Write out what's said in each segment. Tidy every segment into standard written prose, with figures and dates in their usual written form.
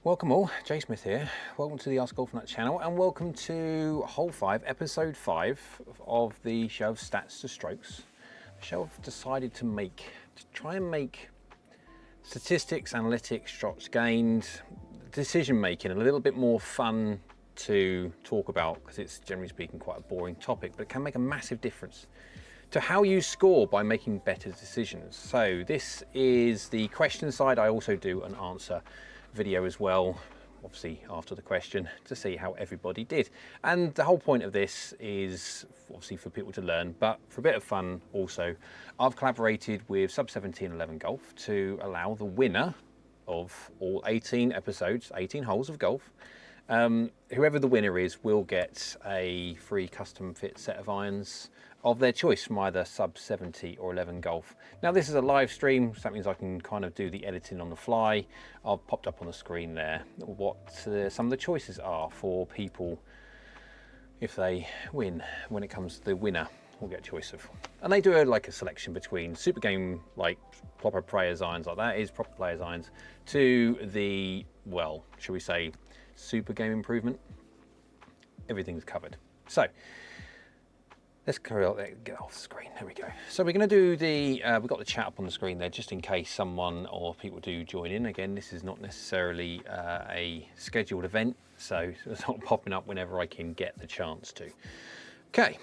Welcome all, Jay Smith here. Welcome to the AskGolfNut channel and welcome to hole 5, episode 5 of the show of stats to strokes. The show I've decided to try and make statistics, analytics, shots gained, decision making a little bit more fun to talk about, because it's generally speaking quite a boring topic, but it can make a massive difference to how you score by making better decisions. So this is the question side. I also do an answer video as well, obviously after the question, to see how everybody did. And the whole point of this is obviously for people to learn, but for a bit of fun also. I've collaborated with Sub 17 11 Golf to allow the winner of all 18 episodes, 18 holes of golf, whoever the winner is will get a free custom fit set of irons of their choice from either Sub 70 or 11 Golf. Now this is a live stream, so that means I can kind of do the editing on the fly. I've popped up on the screen there what some of the choices are for people if they win. When it comes to the winner, will get a choice of, and they do like a selection between super game, like proper players irons, like that is proper players irons, to the, well, should we say super game improvement. Everything's covered. So let's carry on, get off the screen, there we go. So we're going to do the, we've got the chat up on the screen there just in case someone or people do join in. Again, this is not necessarily a scheduled event, so it's not popping up whenever I can get the chance to. Okay,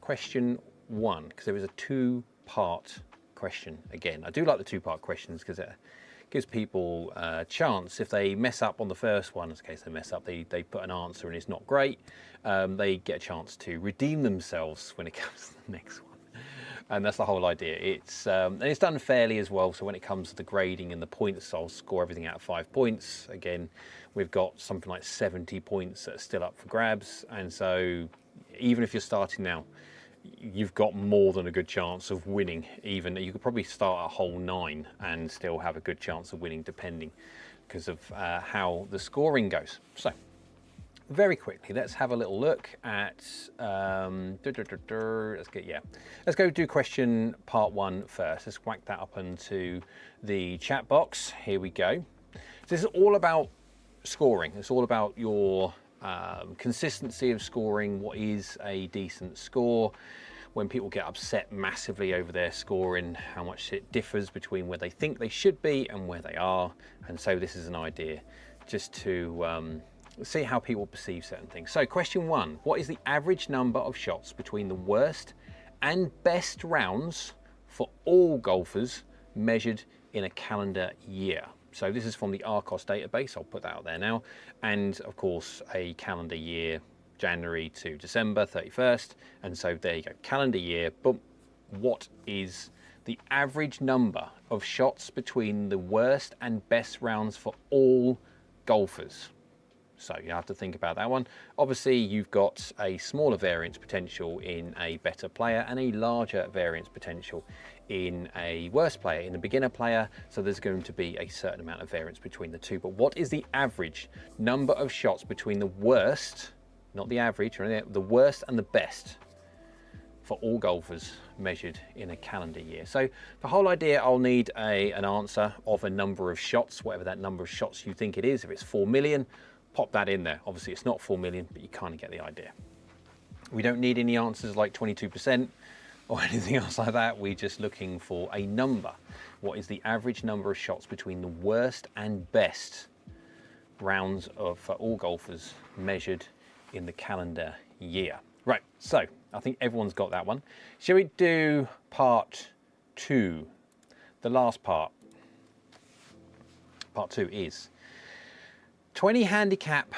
question 1, because there is a 2-part question. Again, I do like the 2-part questions because it gives people a chance. If they mess up on the first one, in case they mess up, they put an answer and it's not great, they get a chance to redeem themselves when it comes to the next one. And that's the whole idea. And it's done fairly as well, so when it comes to the grading and the points, I'll score everything out of 5 points. Again, we've got something like 70 points that are still up for grabs, and so even if you're starting now, you've got more than a good chance of winning. Even you could probably start at hole 9 and still have a good chance of winning, depending because of how the scoring goes. So very quickly, let's have a little look at let's go do question part 1 first. Let's whack that up into the chat box. Here we go. This is all about scoring. It's all about your consistency of scoring. What is a decent score? When people get upset massively over their scoring, how much it differs between where they think they should be and where they are. And so this is an idea just to see how people perceive certain things. So question 1, what is the average number of shots between the worst and best rounds for all golfers measured in a calendar year? So this is from the ARCOS database, I'll put that out there now. And of course, a calendar year, January to December 31st. And so there you go, calendar year, boom. What is the average number of shots between the worst and best rounds for all golfers? So you have to think about that one. Obviously, you've got a smaller variance potential in a better player and a larger variance potential in a worse player, in a beginner player. So there's going to be a certain amount of variance between the two. But what is the average number of shots between the worst, not the average, or anything, the worst and the best for all golfers measured in a calendar year? So the whole idea, I'll need an answer of a number of shots, whatever that number of shots you think it is. If it's 4 million, pop that in there. Obviously it's not 4 million, but you kind of get the idea. We don't need any answers like 22% or anything else like that. We're just looking for a number. What is the average number of shots between the worst and best rounds for all golfers measured in the calendar year? Right, so I think everyone's got that one. Shall we do part 2? The last part. Part 2 is 20 handicap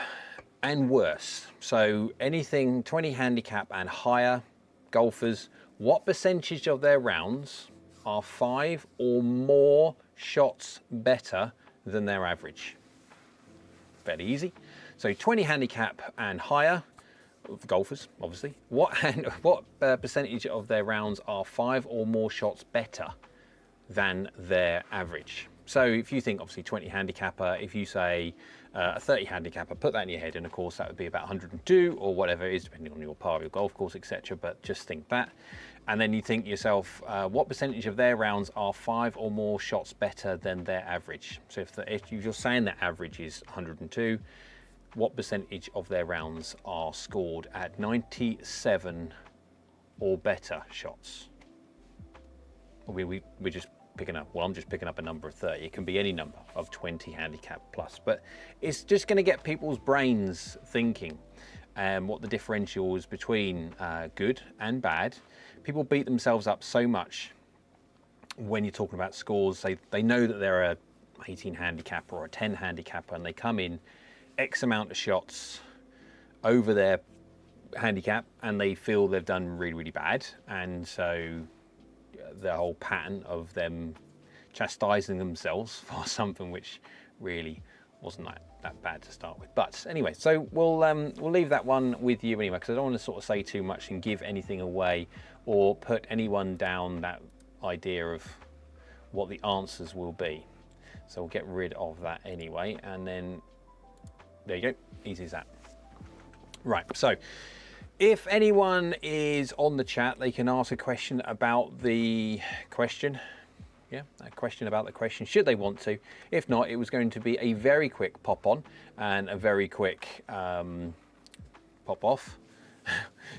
and worse. So anything 20 handicap and higher golfers, what percentage of their rounds are 5 or more shots better than their average? Fairly easy. So 20 handicap and higher golfers, obviously. What percentage of their rounds are 5 or more shots better than their average? So if you think obviously 20 handicapper, if you say a 30 handicapper, put that in your head, and of course that would be about 102 or whatever it is, depending on your par, your golf course, etc. But just think that. And then you think to yourself, what percentage of their rounds are 5 or more shots better than their average? So if you're saying that average is 102, what percentage of their rounds are scored at 97 or better shots? We're just picking up, well, I'm just picking up a number of 30. It can be any number of 20 handicap plus, but it's just going to get people's brains thinking what the differential is between good and bad. People beat themselves up so much when you're talking about scores. They know that they're a 18 handicapper or a 10 handicapper, and they come in X amount of shots over their handicap and they feel they've done really, really bad. And so the whole pattern of them chastising themselves for something which really wasn't that bad to start with. But anyway, so we'll leave that one with you anyway, because I don't want to sort of say too much and give anything away or put anyone down that idea of what the answers will be. So we'll get rid of that anyway, and then there you go, easy as that. Right, so if anyone is on the chat, they can ask a question about the question. Yeah, a question about the question, should they want to. If not, it was going to be a very quick pop on and a very quick pop off,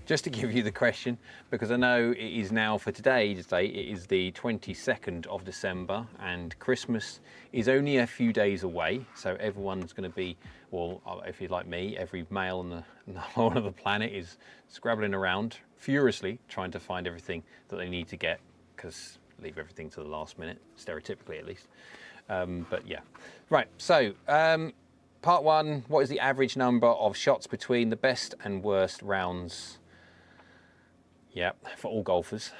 just to give you the question, because I know it is now for today's date, it is the 22nd of December and Christmas is only a few days away. So everyone's going to be, well, if you're like me, every male on the whole of the planet is scrabbling around furiously trying to find everything that they need to get, because leave everything to the last minute, stereotypically at least. But yeah, right, so part one, what is the average number of shots between the best and worst rounds? Yeah, for all golfers.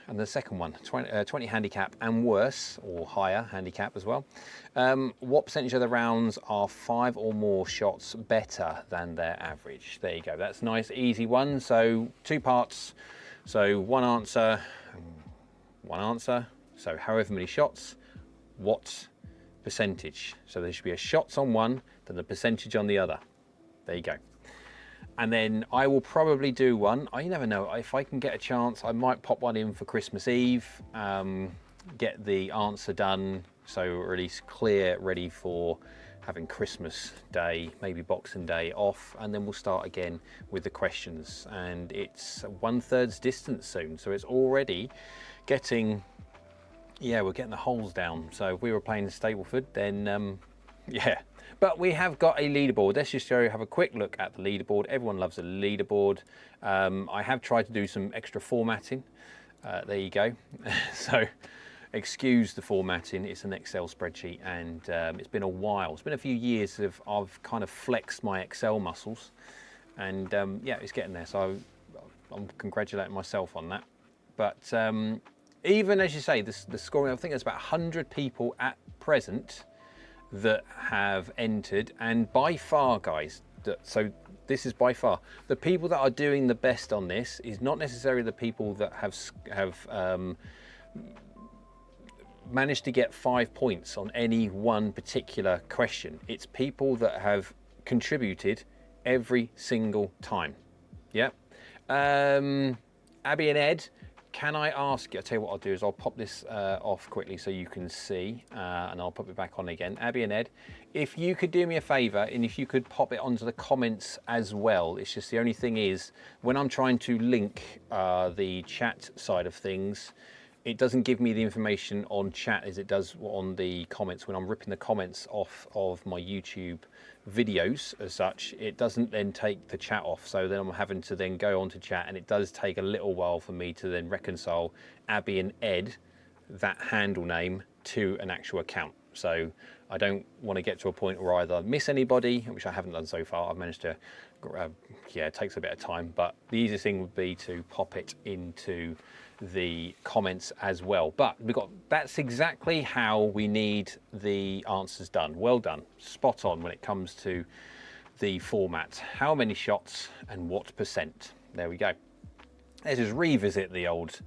And the second one, 20 handicap and worse, or higher handicap as well. What percentage of the rounds are 5 or more shots better than their average? There you go, that's a nice easy one. So 2 parts, so one answer, so however many shots, what percentage? So there should be a shots on one, then the percentage on the other. There you go. And then I will probably do one, you never know, if I can get a chance, I might pop one in for Christmas Eve, get the answer done, so at least clear, ready for having Christmas Day, maybe Boxing Day off, and then we'll start again with the questions. And it's 1/3 distance soon, so it's already getting, yeah, we're getting the holes down. So if we were playing Stableford, then yeah. But we have got a leaderboard. Let's just have a quick look at the leaderboard. Everyone loves a leaderboard. I have tried to do some extra formatting. There you go. So excuse the formatting. It's an Excel spreadsheet, and it's been a while. It's been a few years of I've kind of flexed my Excel muscles, and yeah, it's getting there. So I'm congratulating myself on that. But even as you say, the scoring, I think there's about 100 people at present that have entered, and by far, guys, so this is by far the people that are doing the best on this is not necessarily the people that have managed to get 5 points on any one particular question. It's people that have contributed every single time. Yeah. Abby and Ed, can I ask you, I'll tell you what I'll do is I'll pop this off quickly so you can see, and I'll pop it back on again. Abby and Ed, if you could do me a favor, and if you could pop it onto the comments as well. It's just the only thing is, when I'm trying to link the chat side of things, it doesn't give me the information on chat as it does on the comments. When I'm ripping the comments off of my YouTube videos as such, it doesn't then take the chat off. So then I'm having to then go on to chat, and it does take a little while for me to then reconcile Abby and Ed, that handle name, to an actual account. So I don't want to get to a point where I either miss anybody, which I haven't done so far. I've managed to, yeah, it takes a bit of time, but the easiest thing would be to pop it into the comments as well. But that's exactly how we need the answers done. Well done, spot on when it comes to the format. How many shots and what percent? There we go. Let's just revisit the old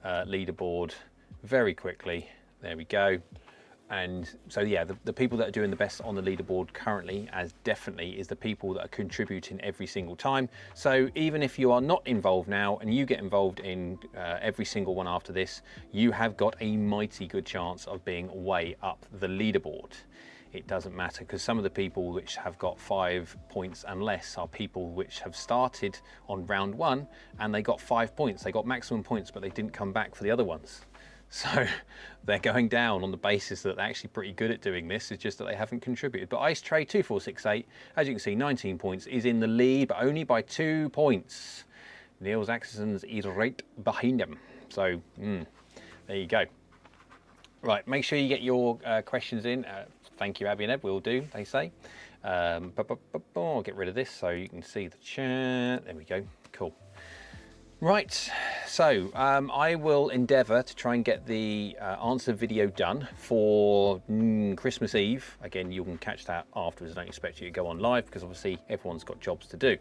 leaderboard very quickly. There we go. And so yeah, the people that are doing the best on the leaderboard currently as definitely is the people that are contributing every single time. So even if you are not involved now and you get involved in every single one after this, you have got a mighty good chance of being way up the leaderboard. It doesn't matter, because some of the people which have got 5 points and less are people which have started on round 1 and they got 5 points. They got maximum points, but they didn't come back for the other ones. So they're going down on the basis that they're actually pretty good at doing this. It's just that they haven't contributed. But Ice Trade 2468, as you can see, 19 points, is in the lead, but only by 2 points. Niels Axelson's is right behind him. So there you go. Right, make sure you get your questions in. Thank you, Abby and Ed, will do, they say. I'll get rid of this so you can see the chat. There we go, cool. Right, so I will endeavour to try and get the answer video done for Christmas Eve. Again, you can catch that afterwards. I don't expect you to go on live because obviously everyone's got jobs to do,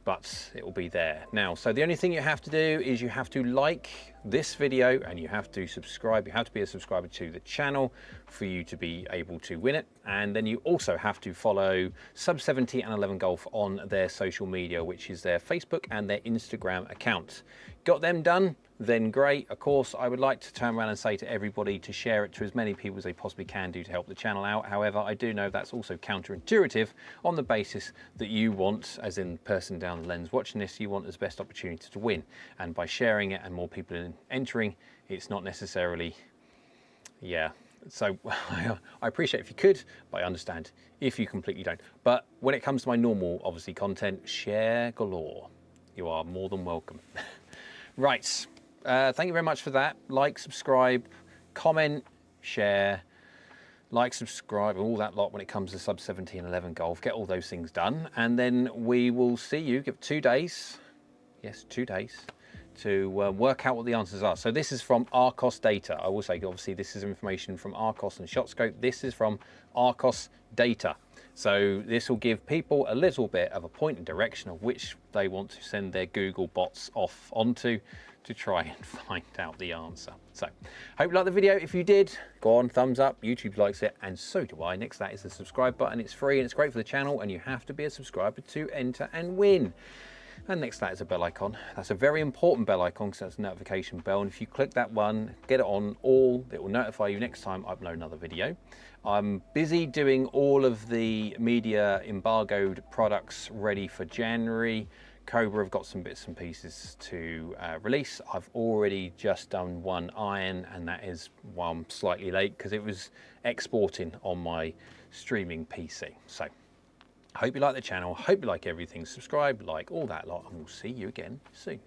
but it will be there. Now, so the only thing you have to do is you have to like this video and you have to subscribe. You have to be a subscriber to the channel for you to be able to win it. And then you also have to follow Sub 70 and 11 Golf on their social media, which is their Facebook and their Instagram account. Got them done? Then great. Of course, I would like to turn around and say to everybody to share it to as many people as they possibly can do to help the channel out. However, I do know that's also counterintuitive on the basis that you want, as in the person down the lens watching this, you want as best opportunity to win. And by sharing it and more people entering, it's not necessarily, yeah. So I appreciate if you could, but I understand if you completely don't. But when it comes to my normal, obviously, content, share galore. You are more than welcome. Right. Thank you very much for that. Like, subscribe, comment, share, like, subscribe, all that lot when it comes to Sub 70 and 11 Golf. Get all those things done. And then we will see you, give 2 days, yes, 2 days, to work out what the answers are. So this is from ARCOS data. I will say, obviously, this is information from ARCOS and ShotScope. This is from ARCOS data. So this will give people a little bit of a point and direction of which they want to send their Google bots off onto to try and find out the answer. So hope you liked the video. If you did, go on, thumbs up. YouTube likes it, and so do I. Next to that is the subscribe button. It's free and it's great for the channel, and you have to be a subscriber to enter and win. And next to that is a bell icon. That's a very important bell icon because that's a notification bell. And if you click that one, get it on all, it will notify you next time I upload another video. I'm busy doing all of the media embargoed products ready for January. Cobra have got some bits and pieces to release. I've already just done one iron, and that is why I'm slightly late because it was exporting on my streaming PC. So I hope you like the channel, hope you like everything, subscribe, like all that lot, and we'll see you again soon.